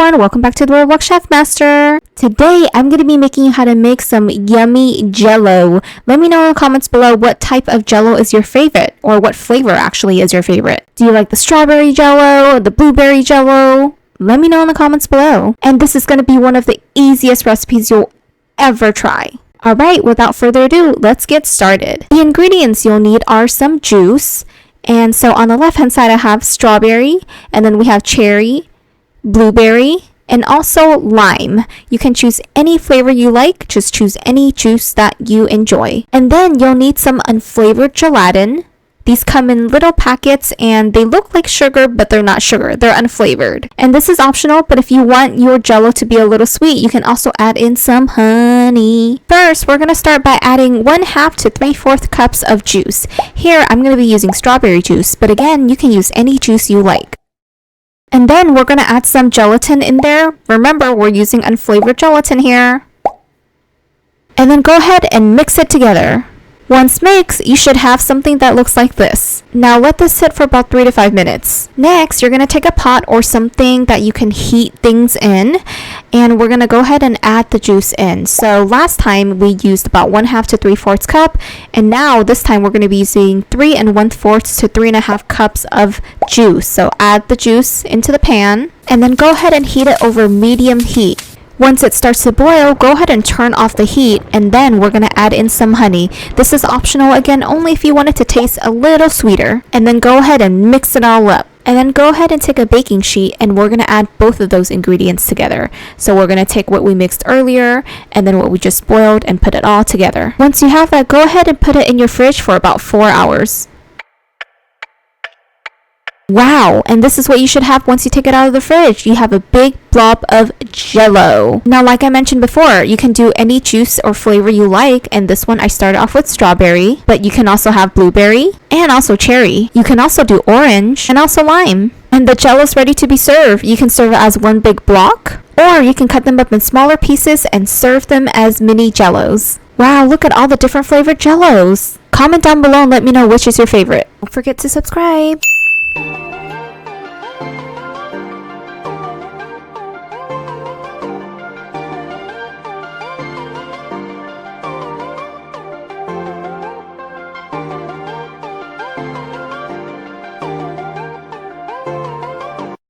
everyone, welcome back to the Roblox Chef Master. Today I'm going to be making you how to make some yummy jello. Let me know in the comments below what type of jello is your favorite, or what flavor actually is your favorite. Do you like the strawberry jello or the blueberry jello? Let me know in the comments below. And this is going to be one of the easiest recipes you'll ever try. Alright, without further ado, let's get started. The ingredients you'll need are some juice. And so on the left hand side I have strawberry, and then we have cherry, blueberry, and also lime. You can choose any flavor you like, just choose any juice that you enjoy. And then you'll need some unflavored gelatin. These come in little packets and they look like sugar, but they're not sugar, they're unflavored. And this is optional, but if you want your jello to be a little sweet, you can also add in some honey. First, we're gonna start by adding 1/2 to 3/4 cups of juice. Here, I'm gonna be using strawberry juice, but again, you can use any juice you like. And then we're gonna add some gelatin in there. Remember, we're using unflavored gelatin here. And then go ahead and mix it together. Once mixed, you should have something that looks like this. Now let this sit for about 3 to 5 minutes. Next, you're gonna take a pot or something that you can heat things in, and we're gonna go ahead and add the juice in. So last time we used about 1/2 to 3/4 cup, and now this time we're gonna be using 3 1/4 to 3.5 cups of juice. So add the juice into the pan, and then go ahead and heat it over medium heat. Once it starts to boil, go ahead and turn off the heat, and then we're going to add in some honey. This is optional, again, only if you want it to taste a little sweeter. And then go ahead and mix it all up. And then go ahead and take a baking sheet, and we're going to add both of those ingredients together. So we're going to take what we mixed earlier and then what we just boiled and put it all together. Once you have that, go ahead and put it in your fridge for about 4 hours. Wow, and this is what you should have once you take it out of the fridge. You have a big blob of jello. Now, like I mentioned before, you can do any juice or flavor you like, and this one I started off with strawberry, but you can also have blueberry and also cherry. You can also do orange and also lime. And the jello is ready to be served. You can serve it as one big block, or you can cut them up in smaller pieces and serve them as mini jellos. Wow, look at all the different flavored jellos. Comment down below and let me know which is your favorite. Don't forget to subscribe.